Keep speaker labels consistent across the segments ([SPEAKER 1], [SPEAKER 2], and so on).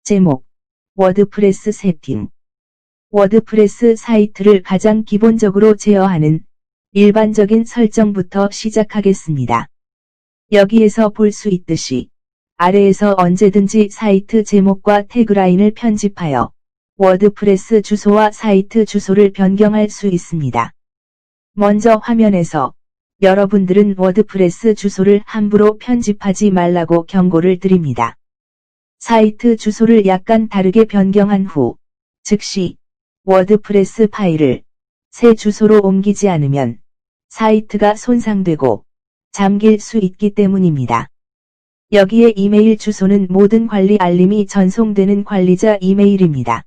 [SPEAKER 1] 제목, 워드프레스 세팅. 워드프레스 사이트를 가장 기본적으로 제어하는 일반적인 설정부터 시작하겠습니다. 여기에서 볼 수 있듯이 아래에서 언제든지 사이트 제목과 태그라인을 편집하여 워드프레스 주소와 사이트 주소를 변경할 수 있습니다. 먼저 화면에서 여러분들은 워드프레스 주소를 함부로 편집하지 말라고 경고를 드립니다. 사이트 주소를 약간 다르게 변경한 후 즉시 워드프레스 파일을 새 주소로 옮기지 않으면 사이트가 손상되고 잠길 수 있기 때문입니다. 여기에 이메일 주소는 모든 관리 알림이 전송되는 관리자 이메일입니다.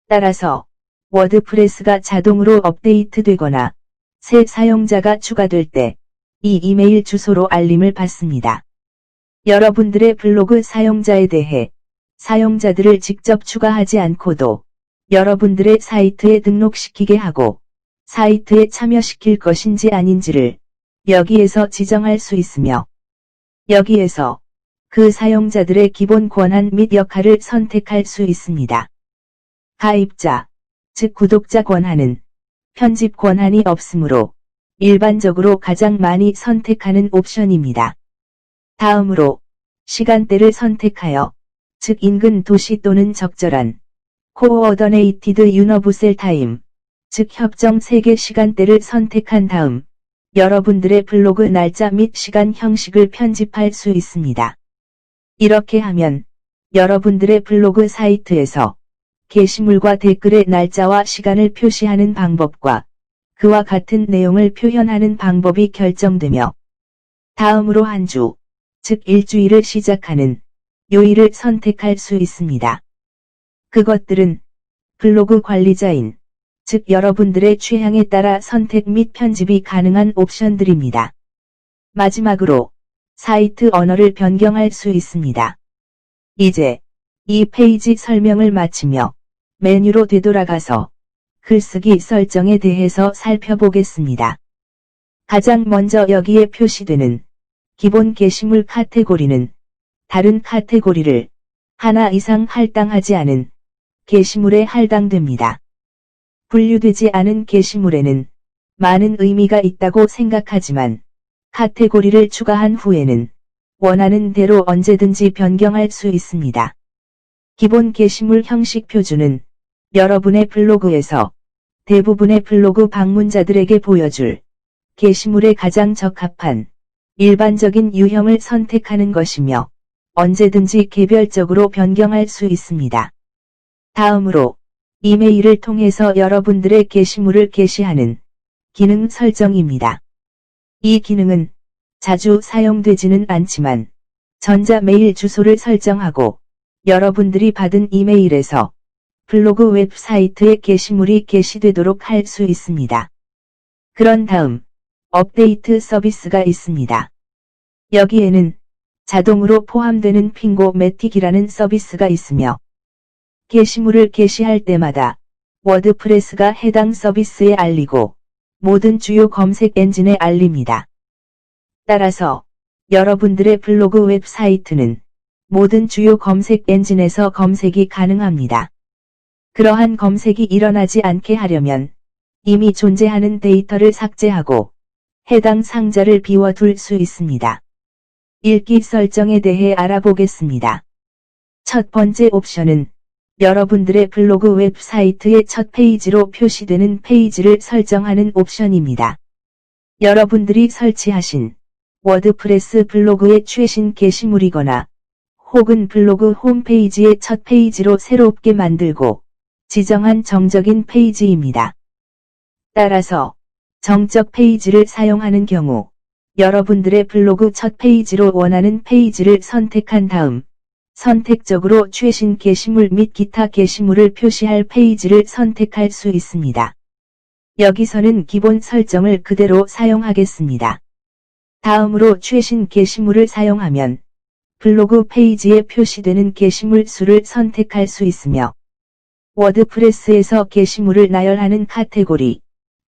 [SPEAKER 1] 따라서 워드프레스가 자동으로 업데이트되거나 새 사용자가 추가될 때 이 이메일 주소로 알림을 받습니다. 여러분들의 블로그 사용자에 대해 사용자들을 직접 추가하지 않고도 여러분들의 사이트에 등록시키게 하고 사이트에 참여시킬 것인지 아닌지를 여기에서 지정할 수 있으며 여기에서 그 사용자들의 기본 권한 및 역할을 선택할 수 있습니다. 가입자, 즉 구독자 권한은 편집 권한이 없으므로 일반적으로 가장 많이 선택하는 옵션입니다. 다음으로 시간대를 선택하여 즉 인근 도시 또는 적절한 코어더네이티드 유니버셀 타임 즉 협정 세계 시간대를 선택한 다음 여러분들의 블로그 날짜 및 시간 형식을 편집할 수 있습니다. 이렇게 하면 여러분들의 블로그 사이트에서 게시물과 댓글의 날짜와 시간을 표시하는 방법과 그와 같은 내용을 표현하는 방법이 결정되며 다음으로 한 주, 즉 일주일을 시작하는 요일을 선택할 수 있습니다. 그것들은 블로그 관리자인, 즉 여러분들의 취향에 따라 선택 및 편집이 가능한 옵션들입니다. 마지막으로 사이트 언어를 변경할 수 있습니다. 이제 이 페이지 설명을 마치며 메뉴로 되돌아가서 글쓰기 설정에 대해서 살펴보겠습니다. 가장 먼저 여기에 표시되는 기본 게시물 카테고리는 다른 카테고리를 하나 이상 할당하지 않은 게시물에 할당됩니다. 분류되지 않은 게시물에는 많은 의미가 있다고 생각하지만 카테고리를 추가한 후에는 원하는 대로 언제든지 변경할 수 있습니다. 기본 게시물 형식 표준은 여러분의 블로그에서 대부분의 블로그 방문자들에게 보여줄 게시물에 가장 적합한 일반적인 유형을 선택하는 것이며 언제든지 개별적으로 변경할 수 있습니다. 다음으로 이메일을 통해서 여러분들의 게시물을 게시하는 기능 설정입니다. 이 기능은 자주 사용되지는 않지만 전자메일 주소를 설정하고 여러분들이 받은 이메일에서 블로그 웹사이트에 게시물이 게시되도록 할 수 있습니다. 그런 다음 업데이트 서비스가 있습니다. 여기에는 자동으로 포함되는 핑고매틱이라는 서비스가 있으며 게시물을 게시할 때마다 워드프레스가 해당 서비스에 알리고 모든 주요 검색 엔진에 알립니다. 따라서 여러분들의 블로그 웹사이트는 모든 주요 검색 엔진에서 검색이 가능합니다. 그러한 검색이 일어나지 않게 하려면 이미 존재하는 데이터를 삭제하고 해당 상자를 비워둘 수 있습니다. 읽기 설정에 대해 알아보겠습니다. 첫 번째 옵션은 여러분들의 블로그 웹사이트의 첫 페이지로 표시되는 페이지를 설정하는 옵션입니다. 여러분들이 설치하신 워드프레스 블로그의 최신 게시물이거나 혹은 블로그 홈페이지의 첫 페이지로 새롭게 만들고 지정한 정적인 페이지입니다. 따라서 정적 페이지를 사용하는 경우 여러분들의 블로그 첫 페이지로 원하는 페이지를 선택한 다음 선택적으로 최신 게시물 및 기타 게시물을 표시할 페이지를 선택할 수 있습니다. 여기서는 기본 설정을 그대로 사용하겠습니다. 다음으로 최신 게시물을 사용하면 블로그 페이지에 표시되는 게시물 수를 선택할 수 있으며 워드프레스에서 게시물을 나열하는 카테고리,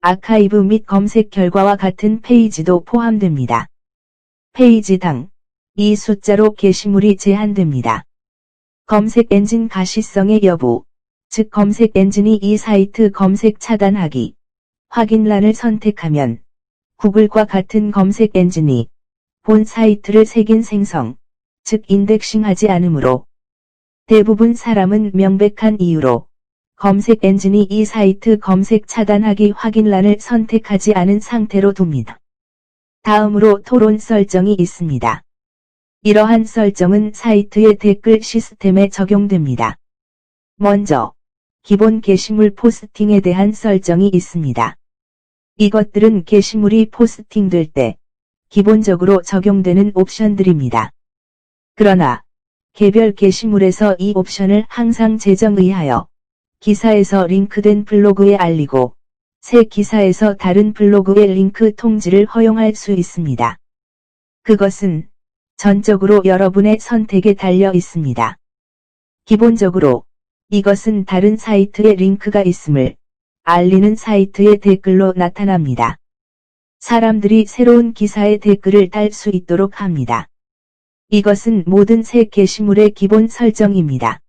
[SPEAKER 1] 아카이브 및 검색 결과와 같은 페이지도 포함됩니다. 페이지당 이 숫자로 게시물이 제한됩니다. 검색 엔진 가시성의 여부, 즉 검색 엔진이 이 사이트 검색 차단하기, 확인란을 선택하면 구글과 같은 검색 엔진이 본 사이트를 색인 생성, 즉 인덱싱하지 않으므로 대부분 사람은 명백한 이유로 검색 엔진이 이 사이트 검색 차단하기 확인란을 선택하지 않은 상태로 둡니다. 다음으로 토론 설정이 있습니다. 이러한 설정은 사이트의 댓글 시스템에 적용됩니다. 먼저, 기본 게시물 포스팅에 대한 설정이 있습니다. 이것들은 게시물이 포스팅될 때 기본적으로 적용되는 옵션들입니다. 그러나, 개별 게시물에서 이 옵션을 항상 재정의하여 기사에서 링크된 블로그에 알리고 새 기사에서 다른 블로그의 링크 통지를 허용할 수 있습니다. 그것은 전적으로 여러분의 선택에 달려 있습니다. 기본적으로 이것은 다른 사이트에 링크가 있음을 알리는 사이트의 댓글로 나타납니다. 사람들이 새로운 기사에 댓글을 달 수 있도록 합니다. 이것은 모든 새 게시물의 기본 설정입니다.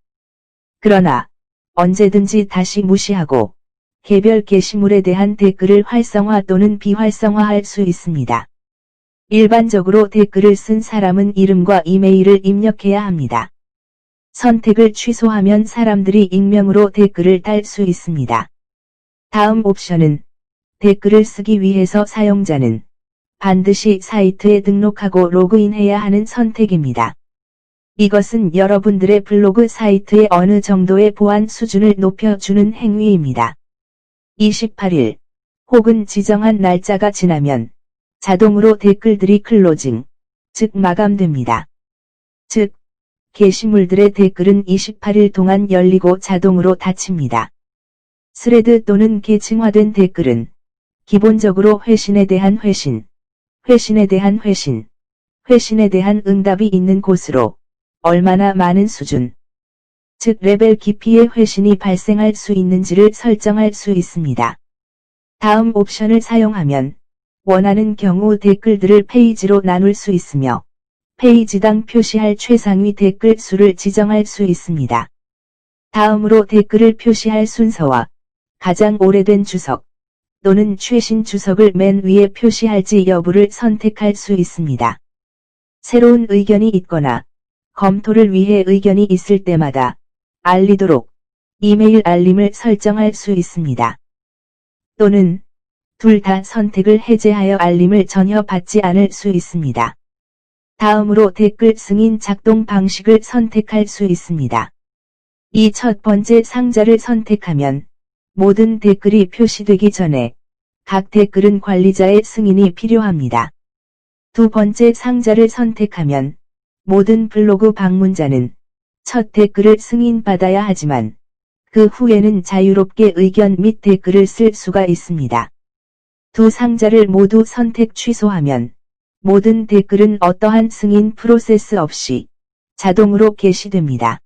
[SPEAKER 1] 그러나 언제든지 다시 무시하고 개별 게시물에 대한 댓글을 활성화 또는 비활성화할 수 있습니다. 일반적으로 댓글을 쓴 사람은 이름과 이메일을 입력해야 합니다. 선택을 취소하면 사람들이 익명으로 댓글을 달 수 있습니다. 다음 옵션은 댓글을 쓰기 위해서 사용자는 반드시 사이트에 등록하고 로그인해야 하는 선택입니다. 이것은 여러분들의 블로그 사이트의 어느 정도의 보안 수준을 높여주는 행위입니다. 28일 혹은 지정한 날짜가 지나면 자동으로 댓글들이 클로징, 즉 마감됩니다. 즉, 게시물들의 댓글은 28일 동안 열리고 자동으로 닫힙니다. 스레드 또는 계층화된 댓글은 기본적으로 회신에 대한 회신, 회신에 대한 회신, 회신에 대한 응답이 있는 곳으로 얼마나 많은 수준, 즉 레벨 깊이의 회신이 발생할 수 있는지를 설정할 수 있습니다. 다음 옵션을 사용하면 원하는 경우 댓글들을 페이지로 나눌 수 있으며 페이지당 표시할 최상위 댓글 수를 지정할 수 있습니다. 다음으로 댓글을 표시할 순서와 가장 오래된 주석 또는 최신 주석을 맨 위에 표시할지 여부를 선택할 수 있습니다. 새로운 의견이 있거나 검토를 위해 의견이 있을 때마다 알리도록 이메일 알림을 설정할 수 있습니다. 또는 둘 다 선택을 해제하여 알림을 전혀 받지 않을 수 있습니다. 다음으로 댓글 승인 작동 방식을 선택할 수 있습니다. 이 첫 번째 상자를 선택하면 모든 댓글이 표시되기 전에 각 댓글은 관리자의 승인이 필요합니다. 두 번째 상자를 선택하면 모든 블로그 방문자는 첫 댓글을 승인받아야 하지만 그 후에는 자유롭게 의견 및 댓글을 쓸 수가 있습니다. 두 상자를 모두 선택 취소하면 모든 댓글은 어떠한 승인 프로세스 없이 자동으로 게시됩니다.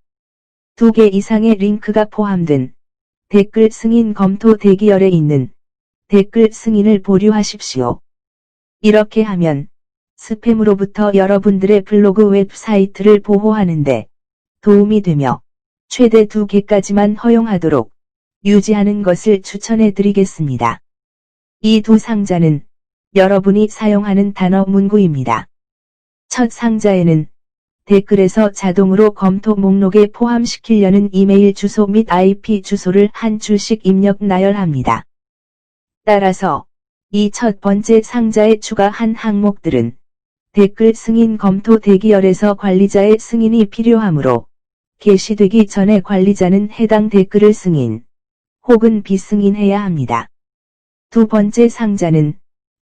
[SPEAKER 1] 2개 이상의 링크가 포함된 댓글 승인 검토 대기열에 있는 댓글 승인을 보류하십시오. 이렇게 하면 스팸으로부터 여러분들의 블로그 웹사이트를 보호하는데 도움이 되며 최대 2개까지만 허용하도록 유지하는 것을 추천해 드리겠습니다. 이 두 상자는 여러분이 사용하는 단어 문구입니다. 첫 상자에는 댓글에서 자동으로 검토 목록에 포함시키려는 이메일 주소 및 IP 주소를 한 줄씩 입력 나열합니다. 따라서 이 첫 번째 상자에 추가한 항목들은 댓글 승인 검토 대기열에서 관리자의 승인이 필요하므로 게시되기 전에 관리자는 해당 댓글을 승인 혹은 비승인해야 합니다. 두 번째 상자는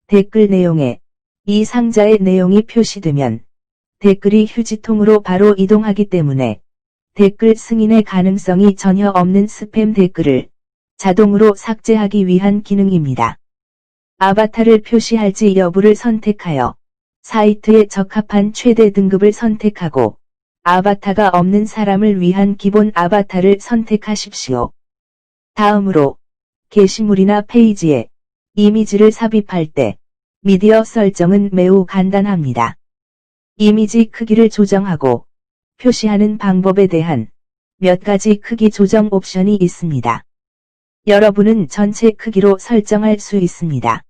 [SPEAKER 1] 댓글 내용에 이 상자의 내용이 표시되면 댓글이 휴지통으로 바로 이동하기 때문에 댓글 승인의 가능성이 전혀 없는 스팸 댓글을 자동으로 삭제하기 위한 기능입니다. 아바타를 표시할지 여부를 선택하여 사이트에 적합한 최대 등급을 선택하고 아바타가 없는 사람을 위한 기본 아바타를 선택하십시오. 다음으로 게시물이나 페이지에 이미지를 삽입할 때 미디어 설정은 매우 간단합니다. 이미지 크기를 조정하고 표시하는 방법에 대한 몇 가지 크기 조정 옵션이 있습니다. 여러분은 전체 크기로 설정할 수 있습니다.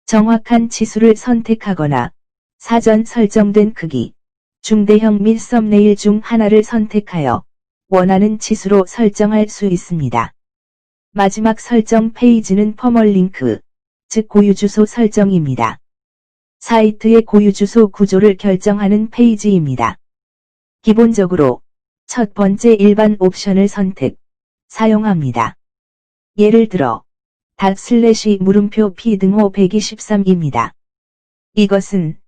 [SPEAKER 1] 정확한 치수를 선택하거나 사전 설정된 크기, 중대형 및 썸네일 중 하나를 선택하여 원하는 치수로 설정할 수 있습니다. 마지막 설정 페이지는 퍼멀링크, 즉 고유주소 설정입니다. 사이트의 고유주소 구조를 결정하는 페이지입니다. 기본적으로 첫 번째 일반 옵션을 사용합니다. 예를 들어 물음표 p 등호 123입니다. 이것은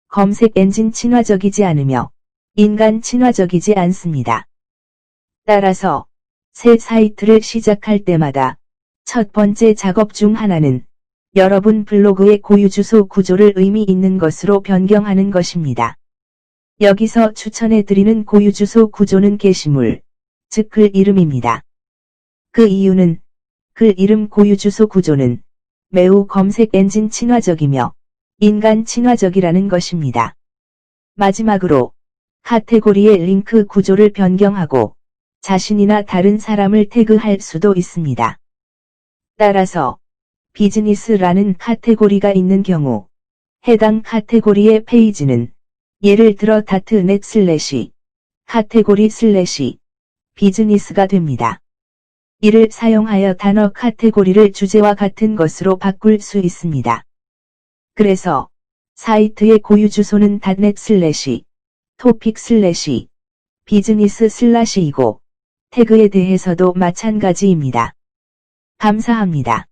[SPEAKER 1] 검색 엔진 친화적이지 않으며 인간 친화적이지 않습니다. 따라서 새 사이트를 시작할 때마다 첫 번째 작업 중 하나는 여러분 블로그의 고유주소 구조를 의미 있는 것으로 변경하는 것입니다. 여기서 추천해드리는 고유주소 구조는 게시물, 즉 글 이름입니다. 그 이유는 글 이름 고유주소 구조는 매우 검색 엔진 친화적이며 인간 친화적이라는 것입니다. 마지막으로 카테고리의 링크 구조를 변경하고 자신이나 다른 사람을 태그할 수도 있습니다. 따라서 비즈니스라는 카테고리가 있는 경우 해당 카테고리의 페이지는 예를 들어 .net/ 카테고리/ 비즈니스가 됩니다. 이를 사용하여 단어 카테고리를 주제와 같은 것으로 바꿀 수 있습니다. 그래서 사이트의 고유 주소는 .net/ topic/ business/이고 태그에 대해서도 마찬가지입니다. 감사합니다.